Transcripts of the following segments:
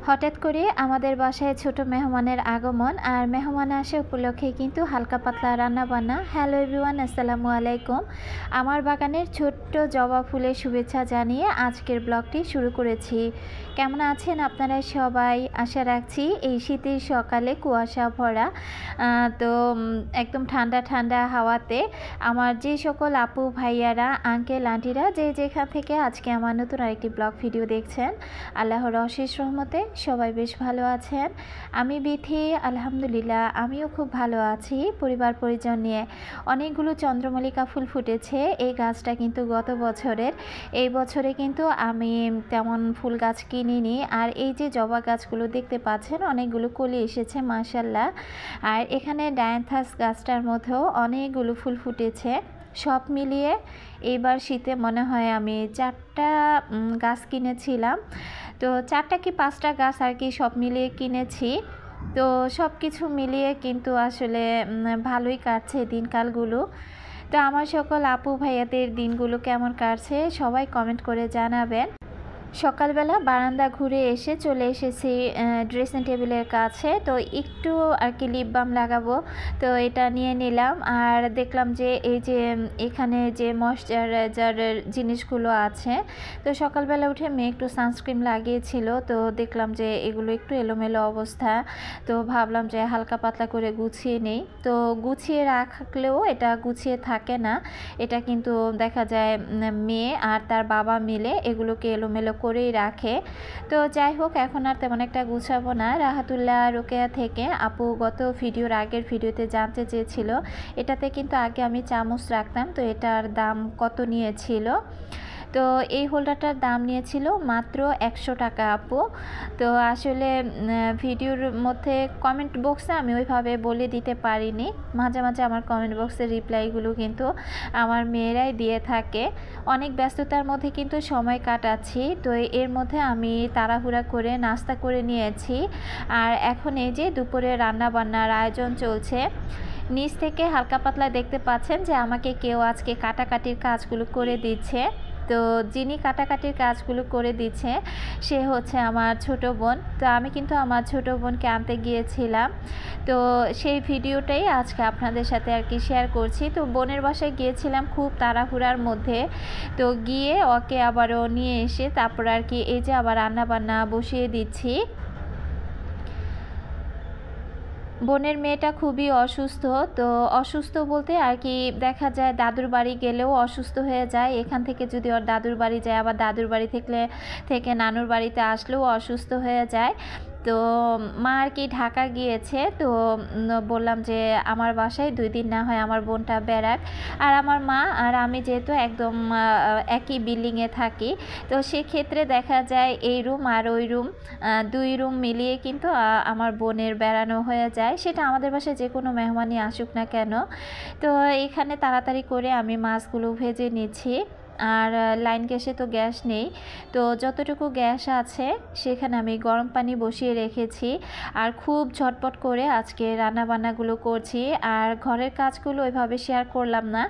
হঠাৎ করে আমাদের বাসায় ছোট মেহমানের আগমন আর মেহমান আসা উপলক্ষে কিন্তু হালকা পাতলা রান্নাবান্না। হ্যালো এভরিওয়ান, আসসালামু আলাইকুম। আমার বাগানের ছোট্ট জবা ফুলের শুভেচ্ছা জানিয়ে আজকের ব্লগটি শুরু করেছি। কেমন আছেন আপনারা সবাই? আশা রাখছি এই শীতের সকালে কুয়াশা ভরা তো একদম ঠান্ডা ঠান্ডা হাওয়াতে আমার যে সকল আপু ভাইয়ারা, আঙ্কেল আন্টিরা যে যেখান থেকে আজকে আমার নতুন আরেকটি ব্লগ ভিডিও দেখছেন, আল্লাহর অশেষ রহমতে সবাই বেশ ভালো আছেন। আমি বিথি, আলহামদুলিল্লাহ আমিও খুব ভালো আছি। পরিবার পরিজন নিয়ে অনেকগুলো চন্দ্রমল্লিকা ফুল ফুটেছে। এই গাছটা কিন্তু গত বছরের, এই বছরে কিন্তু আমি তেমন ফুল গাছ কিনিনি। আর এই যে জবা গাছগুলো দেখতে পাচ্ছেন অনেকগুলো কলি এসেছে মাশাআল্লাহ। আর এখানে ডায়ান্থাস গাছটার মধ্যেও অনেকগুলো ফুল ফুটেছে। সব মিলিয়ে এইবার শীতে মনে হয় আমি 4টা গাছ কিনেছিলাম। তো 4টা কি 5টা গাছ আর কি সব মিলিয়ে কিনেছি। তো সব কিছু মিলিয়ে কিন্তু আসলে ভালোই কাটছে দিনকালগুলো। তো আমার সকল আপু ভাইয়াদের দিনগুলো কেমন কাটছে সবাই কমেন্ট করে জানাবেন। সকালবেলা বারান্দা ঘুরে এসে চলে এসেছি ড্রেসিং টেবিলের কাছে। তো একটু আর কি লিপ বাম লাগাবো, তো এটা নিয়ে নিলাম। আর দেখলাম যে এই যে এখানে যে ময়শ্চারাইজারের জিনিসগুলো আছে, তো সকালবেলা উঠে মেয়ে একটু সানস্ক্রিন লাগিয়েছিল, তো দেখলাম যে এগুলো একটু এলোমেলো অবস্থা। তো ভাবলাম যে হালকা পাতলা করে গুছিয়ে নেই। তো গুছিয়ে রাখলেও এটা গুছিয়ে থাকে না, এটা কিন্তু দেখা যায় মেয়ে আর তার বাবা মিলে এগুলোকে এলোমেলো করেই রাখে। তো যাই হোক, এখন আর তেমন একটা গুছাবো না। রাহাতুল্লাহ রোকেয়া থেকে আপু গত ভিডিওর আগের ভিডিওতে জানতে চেয়েছিল এটাতে কিন্তু আগে আমি চামচ রাখতাম, তো এটার দাম কত নিয়েছিল। তো এই হোল্ডারটার দাম নিয়েছিল মাত্র 100 টাকা আপু। তো আসলে ভিডিওর মধ্যে কমেন্ট বক্সে আমি ওইভাবে বলে দিতে পারিনি। মাঝে মাঝে আমার কমেন্ট বক্সের রিপ্লাইগুলো কিন্তু আমার মেয়েরাই দিয়ে থাকে। অনেক ব্যস্ততার মধ্যে কিন্তু সময় কাটাচ্ছি। তো এর মধ্যে আমি তাড়াহুড়া করে নাস্তা করে নিয়েছি। আর এখন এই যে দুপুরে রান্না বান্নার আয়োজন চলছে। নিচ থেকে হালকা পাতলা দেখতে পাচ্ছেন যে আমাকে কেউ আজকে কাটাকাটির কাজগুলো করে দিচ্ছে। তো যিনি কাটাকাটির কাজগুলো করে দিচ্ছে সে হচ্ছে আমার ছোট বোন। তো আমি কিন্তু আমার ছোট বোনকে আনতে গিয়েছিলাম, তো সেই ভিডিওটাই আজকে আপনাদের সাথে আর কি শেয়ার করছি। তো বোনের বাসায় গিয়েছিলাম খুব তাড়াহুড়ার মধ্যে। তো গিয়ে ওকে আবারও নিয়ে এসে তারপর আর কি এই যে আবার রান্না বান্না বসিয়ে দিচ্ছি। বোনের মেয়েটা খুবই অসুস্থ। তো অসুস্থ বলতে আর কি দেখা যায় দাদুর বাড়ি গেলেও অসুস্থ হয়ে যায়। এখান থেকে যদি ওর দাদুর বাড়ি যায়, আবার দাদুর বাড়ি থেকে নানুর বাড়িতে আসলেও অসুস্থ হয়ে যায়। তো মা আর কি ঢাকা গিয়েছে। তো বললাম যে আমার বাসায় 2 দিন না হয় আমার বোনটা বেড়াক। আর আমার মা আর আমি যেহেতু একদম একই বিল্ডিংয়ে থাকি, তো সেক্ষেত্রে দেখা যায় এই রুম আর ওই রুম 2 রুম মিলিয়ে কিন্তু আমার বোনের বেড়ানো হয়ে যায়। সেটা আমাদের বাসায় যে কোনো মেহমানই আসুক না কেন। তো এখানে তাড়াতাড়ি করে আমি মাছগুলো ভেজে নিচ্ছি। আর লাইন গ্যাসে তো গ্যাস নেই, তো যতটুকু গ্যাস আছে সেখানে আমি গরম পানি বসিয়ে রেখেছি। আর খুব ঝটপট করে আজকে রান্নাবান্নাগুলো করছি। আর ঘরের কাজগুলো ওইভাবে শেয়ার করলাম না।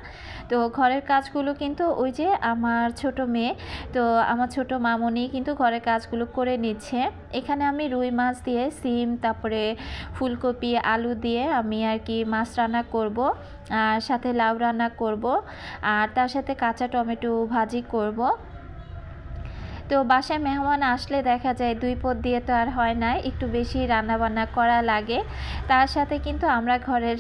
তো ঘরের কাজগুলো কিন্তু ওই যে আমার ছোট মেয়ে, তো আমার ছোট মামনি কিন্তু ঘরের কাজগুলো করে নিচ্ছে। এখানে আমি রুই মাছ দিয়ে সিম, তারপরে ফুলকপি, আলু দিয়ে আমি আর কি মাছ রান্না করব, আর সাথে লাউ রান্না করব, আর তার সাথে কাঁচা টমেটো ভাজি করব। তো বাসায় মেহমান আসলে দেখা যায় 2 পদ দিয়ে তো আর হয় না, একটু বেশি রান্নাবান্না করা লাগে। তার সাথে কিন্তু আমরা ঘরের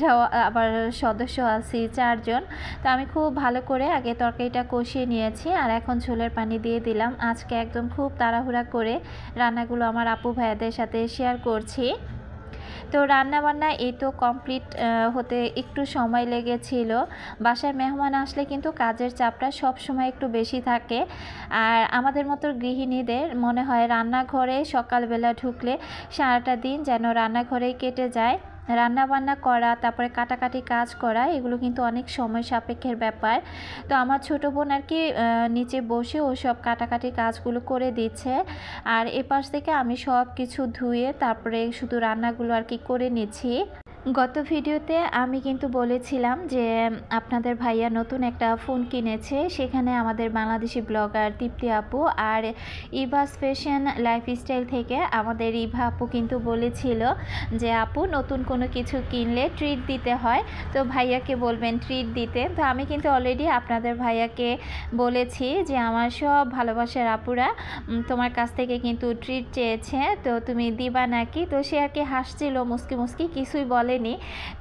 আবার সদস্য আছি 4 জন। তো আমি খুব ভালো করে আগে তরকারিটা কষিয়ে নিয়েছি, আর এখন ঝোলের পানি দিয়ে দিলাম। আজকে একদম খুব তাড়াহুড়া করে রান্নাগুলো আমার আপু ভাইয়াদের সাথে শেয়ার করছি। তো রান্নাবান্না এই তো কমপ্লিট হতে একটু সময় লেগেছিল। বাসায় মেহমান আসলে কিন্তু কাজের চাপটা সব সময় একটু বেশি থাকে। আর আমাদের মতো গৃহিণীদের মনে হয় রান্নাঘরে সকালবেলা ঢুকলে সারাটা দিন যেন রান্নাঘরেই কেটে যায়। রান্নাবান্না করা, তারপরে কাটাকাটি কাজ করা, এগুলো কিন্তু অনেক সময় সাপেক্ষের ব্যাপার। তো আমার ছোটো বোন আর কি নিচে বসে ও সব কাটাকাটি কাজগুলো করে দিচ্ছে। আর এপাশ থেকে আমি সব কিছু ধুয়ে তারপরে শুধু রান্নাগুলো আর কি করে নিচ্ছি। গত ভিডিওতে আমি কিন্তু বলেছিলাম যে আপনাদের ভাইয়া নতুন একটা ফোন কিনেছে, সেখানে আমাদের বাংলাদেশি ব্লগার তৃপ্তি আপু আর ইভাস ফ্যাশন লাইফস্টাইল থেকে আমাদের ইভা আপু কিন্তু বলেছিল যে আপু নতুন কোনো কিছু কিনলে ট্রিট দিতে হয়, তো ভাইয়াকে বলবেন ট্রিট দিতে। তো আমি কিন্তু অলরেডি আপনাদের ভাইয়াকে বলেছি যে আমার সব ভালোবাসার আপুরা তোমার কাছ থেকে কিন্তু ট্রিট চেয়েছে, তো তুমি দিবা নাকি। তো সে আর কি হাসছিল মুস্কি মুস্কি, কিছুই বলেনি।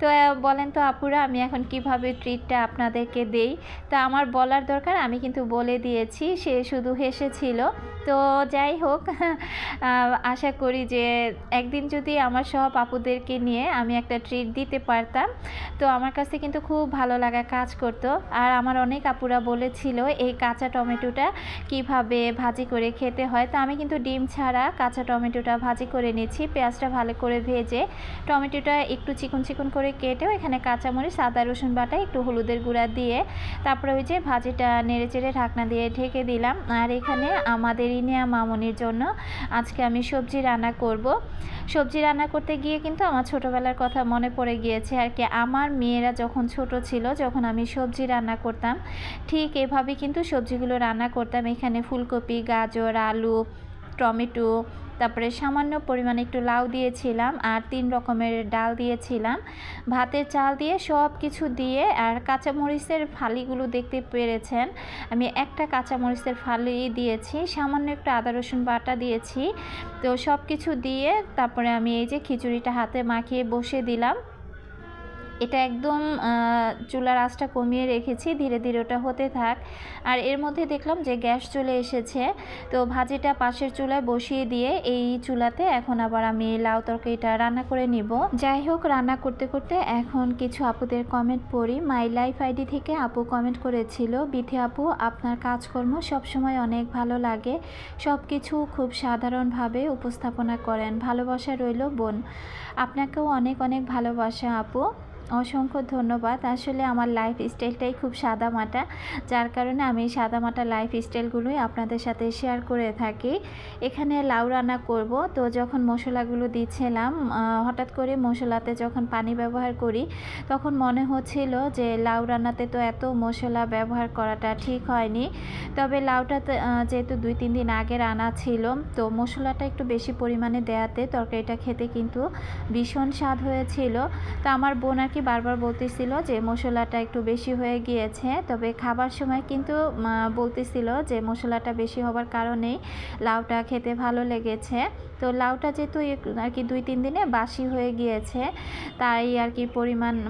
তো বলেন তো আপুরা আমি এখন কিভাবে ট্রিটটা আপনাদেরকে দেই। তো আমার বলার দরকার, আমি কিন্তু বলে দিয়েছি, সে শুধু হেসেছিল। তো যাই হোক আশা করি যে একদিন যদি আমার সব আপুদেরকে নিয়ে আমি একটা ট্রিট দিতে পারতাম, তো আমার কাছে কিন্তু খুব ভালো লাগা কাজ করতো। আর আমার অনেক আপুরা বলেছিল এই কাঁচা টমেটোটা কিভাবে ভাজি করে খেতে হয়। তো আমি কিন্তু ডিম ছাড়া কাঁচা টমেটোটা ভাজি করে নিচ্ছি, পেঁয়াজটা ভালো করে ভেজে টমেটোটা একটু চিকন চিকন করে কেটেও এখানে কাঁচামরিচ, আদা রসুন বাটা, একটু হলুদের গুঁড়া দিয়ে তারপরে ওই যে ভাজিটা নেড়ে চেড়ে ঢাকনা দিয়ে ঢেকে দিলাম। আর এখানে আমাদের ইনিয়া মামনির জন্য আজকে আমি সবজি রান্না করব। সবজি রান্না করতে গিয়ে কিন্তু আমার ছোটোবেলার কথা মনে পড়ে গিয়েছে আর কি। আমার মেয়েরা যখন ছোট ছিল, যখন আমি সবজি রান্না করতাম, ঠিক এভাবে কিন্তু সবজিগুলো রান্না করতাম। এখানে ফুলকপি, গাজর, আলু, টমেটো, তারপরে সামান্য পরিমাণে একটু লাউ দিয়েছিলাম আর 3 রকমের ডাল দিয়েছিলাম, ভাতের চাল দিয়ে সব কিছু দিয়ে। আর কাঁচামরিচের ফালিগুলো দেখতে পেরেছেন, আমি একটা কাঁচামরিচের ফালি দিয়েছি, সামান্য একটু আদা রসুন বাটা দিয়েছি। তো সব কিছু দিয়ে তারপরে আমি এই যে খিচুড়িটা হাতে মাখিয়ে বসে দিলাম। এটা একদম চুলার আঁচটা কমিয়ে রেখেছি, ধীরে ধীরে ওটা হতে থাক। আর এর মধ্যে দেখলাম যে গ্যাস চলে এসেছে, তো ভাজিটা পাশের চুলায় বসিয়ে দিয়ে এই চুলাতে এখন আবার আমি লাউ তরকারিটা রান্না করে নিব। যাই হোক, রান্না করতে করতে এখন কিছু আপুদের কমেন্ট পড়ি। মাই লাইফ আইডি থেকে আপু কমেন্ট করেছিল, বিথি আপু আপনার কাজকর্ম সবসময় অনেক ভালো লাগে, সব কিছু খুব সাধারণভাবে উপস্থাপনা করেন, ভালোবাসা রইল বোন। আপনাকেও অনেক অনেক ভালোবাসা আপু, অসংখ্য ধন্যবাদ। আসলে আমার লাইফ স্টাইলটাই খুব সাদামাটা, যার কারণে আমি সাদামাটা লাইফ স্টাইলগুলোই আপনাদের সাথে শেয়ার করে থাকি। এখানে লাউ রান্না করব, তো যখন মশলাগুলো দিচ্ছিলাম হঠাৎ করে মশলাতে যখন পানি ব্যবহার করি তখন মনে হচ্ছিল যে লাউ রান্নাতে তো এত মশলা ব্যবহার করাটা ঠিক হয়নি। তবে লাউটা যেহেতু 2-3 দিন আগে রান্না ছিল, তো মশলাটা একটু বেশি পরিমাণে দেওয়াতে তরকারিটা খেতে কিন্তু ভীষণ স্বাদ হয়েছিল। তো আমার বোন আর কি বারবার বলতেছিল যে মশলাটা একটু বেশি হয়ে গিয়েছে, তবে খাবার সময় কিন্তু বলতেছিল যে মশলাটা বেশি হবার কারণেই লাউটা খেতে ভালো লেগেছে। তো লাউটা যেহেতু আর কি 2-3 দিনে বাসি হয়ে গিয়েছে, তাই আর কি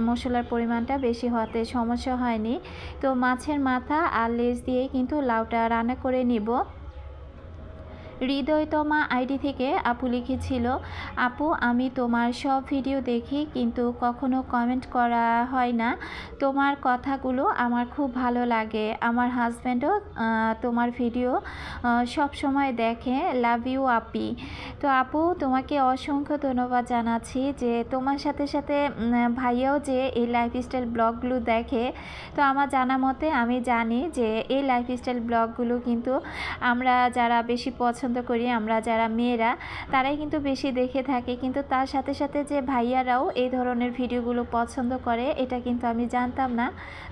মশলার পরিমাণটা বেশি হতে সমস্যা হয়নি। তো মাছের মাথা আর লেজ দিয়েই কিন্তু লাউটা রান্না করে নিব। হৃদয়তমা আইডি থেকে আপু লিখেছিল, আপু আমি তোমার সব ভিডিও দেখি কিন্তু কখনো কমেন্ট করা হয় না, তোমার কথাগুলো আমার খুব ভালো লাগে, আমার হাজব্যান্ডও তোমার ভিডিও সব সময় দেখে, লাভ ইউ আপি। তো আপু তোমাকে অসংখ্য ধন্যবাদ জানাচ্ছি যে তোমার সাথে সাথে ভাইয়াও যে এই লাইফস্টাইল ব্লগগুলো দেখে। তো আমার জানা মতে আমি জানি যে এই লাইফস্টাইল ব্লগগুলো কিন্তু আমরা যারা বেশি পছন্দ করি, আমরা যারা মেয়েরা, তারাই কিন্তু বেশি দেখে থাকে। কিন্তু তার সাথে সাথে যে ভাইয়ারাও এই ধরনের ভিডিওগুলো পছন্দ করে, এটা কিন্তু আমি জানতাম না,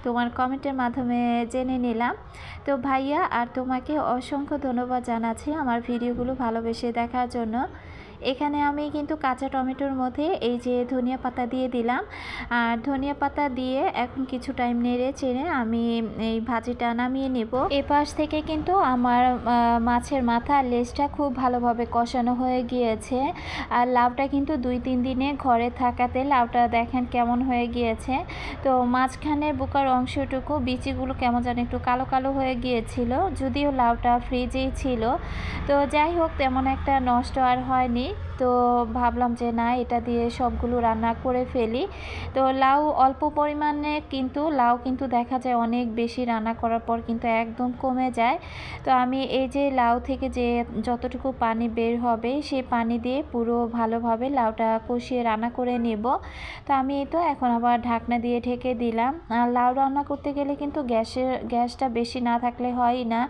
তোমার কমেন্টের মাধ্যমে জেনে নিলাম। তো ভাইয়া আর তোমাকে অসংখ্য ধন্যবাদ জানাচ্ছি আমার ভিডিওগুলো ভালোবেসে দেখার জন্য। এখানে আমি কিন্তু কাঁচা টমেটোর মধ্যে এই যে ধনিয়া পাতা দিয়ে দিলাম, আর ধনিয়া পাতা দিয়ে এখন কিছু টাইম নেড়ে চেড়ে আমি এই ভাজিটা নামিয়ে নেব। এ পাশ থেকে কিন্তু আমার মাছের মাথা আর লেজটা খুব ভালোভাবে কষানো হয়ে গিয়েছে। আর লাউটা কিন্তু 2-3 দিনে ঘরে থাকাতে লাউটা দেখেন কেমন হয়ে গিয়েছে। তো মাঝখানের বুকার অংশটুকু বিচিগুলো কেমন যেন একটু কালো কালো হয়ে গিয়েছিল, যদিও লাউটা ফ্রিজেই ছিল। তো যাই হোক, তেমন একটা নষ্ট আর হয়নি। তো ভাবলাম যে না, এটা দিয়ে সবগুলো রান্না করে ফেলি। তো লাউ অল্প পরিমাণে, কিন্তু লাউ কিন্তু দেখা যায় অনেক বেশি রান্না করার পর কিন্তু একদম কমে যায়। তো আমি এই যে লাউ থেকে যে যতটুকু পানি বের হবে সেই পানি দিয়ে পুরো ভালোভাবে লাউটা কষিয়ে রান্না করে নেব। তো আমি এই তো এখন আবার ঢাকনা দিয়ে ঢেকে দিলাম। আর লাউ রান্না করতে গেলে কিন্তু গ্যাসটা বেশি না থাকলে হয়ই না,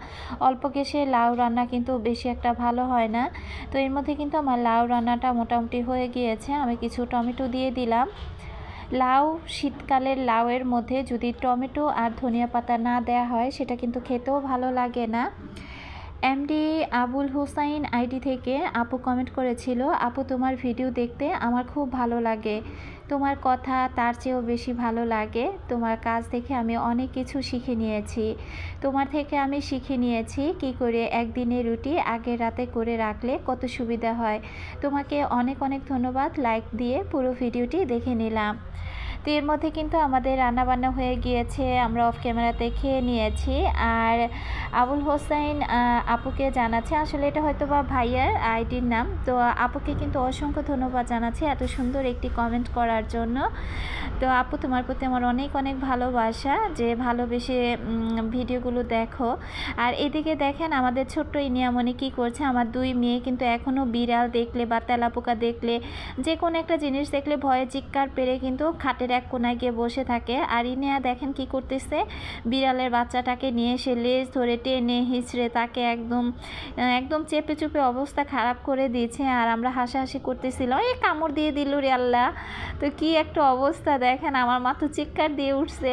অল্প গ্যাসে লাউ রান্না কিন্তু বেশি একটা ভালো হয় না। তো এর মধ্যে কিন্তু আমার লাউ রান্নাটা মোটামুটি হয়ে গিয়েছে, আমি কিছু টমেটো দিয়ে দিলাম। লাউ, শীতকালের লাউয়ের মধ্যে যদি টমেটো আর ধনিয়া পাতা না দেওয়া হয় সেটা কিন্তু খেতেও ভালো লাগে না। এমডি আবুল হোসাইন আইডি থেকে আপু কমেন্ট করেছিল, আপু তোমার ভিডিও দেখতে আমার খুব ভালো লাগে, তোমার কথা তার চেয়েও বেশি ভালো লাগে, তোমার কাজ দেখে আমি অনেক কিছু শিখে নিয়েছি, তোমার থেকে আমি শিখে নিয়েছি কি করে একদিনের রুটি আগের রাতে করে রাখলে কত সুবিধা হয়, তোমাকে অনেক অনেক ধন্যবাদ। লাইক দিয়ে পুরো ভিডিওটি দেখে নিলাম। তো এর মধ্যে কিন্তু আমাদের রান্নাবান্না হয়ে গিয়েছে, আমরা অফ ক্যামেরাতে খেয়ে নিয়েছি। আর আবুল হোসাইন আপুকে জানাচ্ছে, আসলে এটা হয়তো বা ভাইয়ার আইডির নাম, তো আপুকে কিন্তু অসংখ্য ধন্যবাদ জানাচ্ছি এত সুন্দর একটি কমেন্ট করার জন্য। তো আপু তোমার প্রতি আমার অনেক অনেক ভালোবাসা, যে ভালোবেসে ভিডিওগুলো দেখো। আর এদিকে দেখেন আমাদের ছোট্ট ইনিয়ামণি কী করছে, আমার দুই মেয়ে কিন্তু এখনও বিড়াল দেখলে বা তেলাপোকা দেখলে যে কোনো একটা জিনিস দেখলে ভয়ে চিৎকার পেরে কিন্তু খাটের এক কোনায় গিয়ে বসে থাকে। আর ইনিয়া দেখেন কি করতেছে, বিড়ালের বাচ্চাটাকে নিয়ে এসে লেজ ধরে টেনে হিঁচড়ে তাকে একদম একদম চেপে চুপে অবস্থা খারাপ করে দিয়েছে। আর আমরা হাসাহাসি করতেছিল, এই কামড় দিয়ে দিল রে আল্লাহ। তো কি একটা অবস্থা দেখেন, আমার মা তো চিৎকার দিয়ে উঠছে।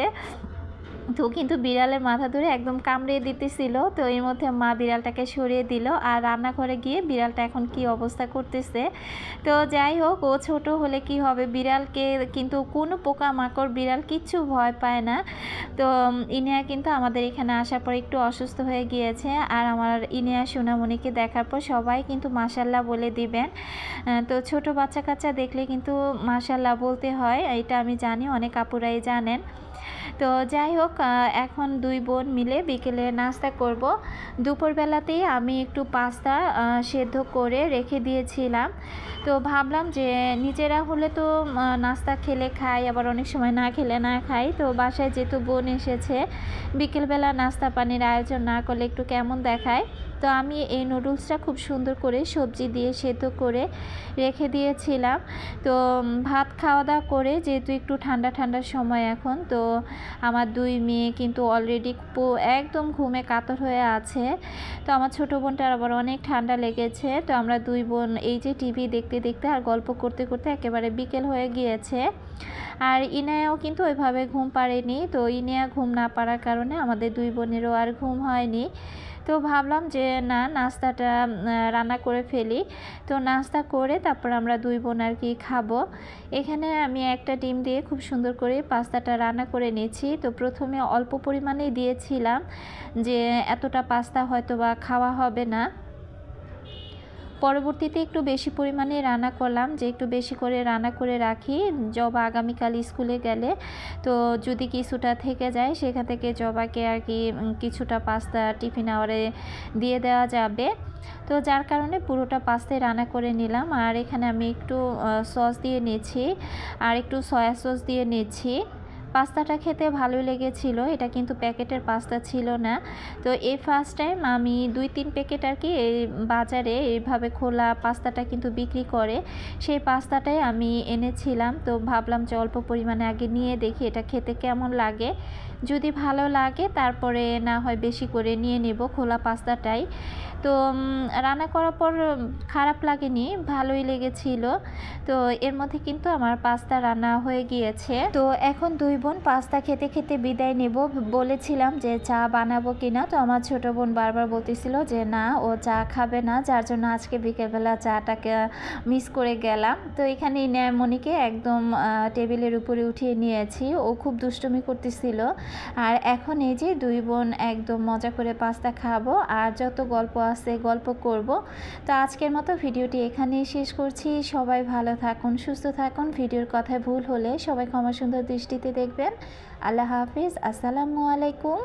তো কিন্তু বিড়ালের মাথা ধরে একদম কামড়িয়ে দিতেছিল। তো এর মধ্যে মা বিড়ালটাকে সরিয়ে দিল। আর রান্নাঘরে গিয়ে বিড়ালটা এখন কি অবস্থা করতেছে। তো যাই হোক, ও ছোট হলে কি হবে, বিড়ালকে কিন্তু কোনো পোকামাকড় বিড়াল কিচ্ছু ভয় পায় না। তো ইনিয়া কিন্তু আমাদের এখানে আসার পর একটু অসুস্থ হয়ে গিয়েছে। আর আমার ইনিয়া সোনামণিকে দেখার পর সবাই কিন্তু মাশাল্লাহ বলে দিবেন। তো ছোট বাচ্চা কাচ্চা দেখলে কিন্তু মাশাল্লাহ বলতে হয়, এটা আমি জানি, অনেক আপুরাই জানেন। তো যাই হোক, এখন দুই বোন মিলে বিকেলে নাস্তা করব। দুপুরবেলাতেই আমি একটু পাস্তা সেদ্ধ করে রেখে দিয়েছিলাম। তো ভাবলাম যে নিজেরা হলে তো নাস্তা খেলে খাই, আবার অনেক সময় না খেলে না খাই। তো বাসায় যেহেতু বোন এসেছে, বিকেলবেলা নাস্তা পানির আয়োজন না করলে একটু কেমন দেখায়। তো আমি এই নুডলসটা খুব সুন্দর করে সবজি দিয়ে সেদ্ধ করে রেখে দিয়েছিলাম। তো ভাত খাওয়া দাওয়া করে যেহেতু একটু ঠান্ডা ঠান্ডার সময় এখন, তো আমার দুই মেয়ে কিন্তু অলরেডি একদম ঘুমে কাতর হয়ে আছে। তো আমার ছোটো বোনটার আবার অনেক ঠান্ডা লেগেছে। তো আমরা দুই বোন এই যে টিভি দেখতে দেখতে আর গল্প করতে করতে একেবারে বিকেল হয়ে গিয়েছে। আর ইনায়াও কিন্তু ওইভাবে ঘুম পাড়েনি। তো ইনিয়া ঘুম না পাড়ার কারণে আমাদের দুই বোনেরও আর ঘুম হয়নি। তো ভাবলাম যে না, নাস্তাটা রান্না করে ফেলি। তো নাস্তা করে তারপর আমরা দুই বোন আর কি খাবো। এখানে আমি একটা ডিম দিয়ে খুব সুন্দর করে পাস্তাটা রান্না করে নিয়েছি। তো প্রথমে অল্প পরিমাণেই দিয়েছিলাম, যে এতটা পাস্তা হয়তো বা খাওয়া হবে না। পরবর্তীতে একটু বেশি পরিমাণে রান্না করলাম, যে একটু বেশি করে রান্না করে রাখি, জবা আগামীকাল স্কুলে গেলে তো যদি কিছুটা থেকে যায় সেখান থেকে জবাকে আর কি কিছুটা পাস্তা টিফিন আওয়ারে দিয়ে দেওয়া যাবে। তো যার কারণে পুরোটা পাস্তায় রান্না করে নিলাম। আর এখানে আমি একটু সস দিয়ে নিয়েছি আর একটু সয়া সস দিয়ে নিচ্ছি। পাস্তাটা খেতে ভালোই লেগেছিল, এটা কিন্তু প্যাকেটের পাস্তা ছিল না। তো এই ফার্স্ট টাইম আমি 2-3 প্যাকেট আর কি এই বাজারে এইভাবে খোলা পাস্তাটা কিন্তু বিক্রি করে, সেই পাস্তাটাই আমি এনেছিলাম। তো ভাবলাম যে অল্প পরিমাণে আগে নিয়ে দেখি এটা খেতে কেমন লাগে, যদি ভালো লাগে তারপরে না হয় বেশি করে নিয়ে নেব খোলা পাস্তাটাই। তো রান্না করার পর খারাপ লাগেনি, ভালোই লেগেছিল। তো এর মধ্যে কিন্তু আমার পাস্তা রান্না হয়ে গিয়েছে। তো এখন দুই বোন পাস্তা খেতে খেতে বিদায় নেব। বলেছিলাম যে চা বানাবো কিনা, তো আমার ছোট বোন বারবার বলতেছিল যে না, ও চা খাবে না, যার জন্য আজকে বিকেলবেলা চাটাকে মিস করে গেলাম। তো এখানে ইনামণিকে একদম টেবিলের উপরে উঠিয়ে নিয়েছি, ও খুব দুষ্টুমি করতেছিল। আর এখন এই যে দুই বোন একদম মজা করে পাস্তা খাবো আর যত গল্প আছে গল্প করব। তো আজকের মতো ভিডিওটি এখানেই শেষ করছি। সবাই ভালো থাকুন, সুস্থ থাকুন। ভিডিওর কথায় ভুল হলে সবাই ক্ষমা সুন্দর দৃষ্টিতে দেখবেন। আল্লাহ হাফিজ, আসসালামু আলাইকুম।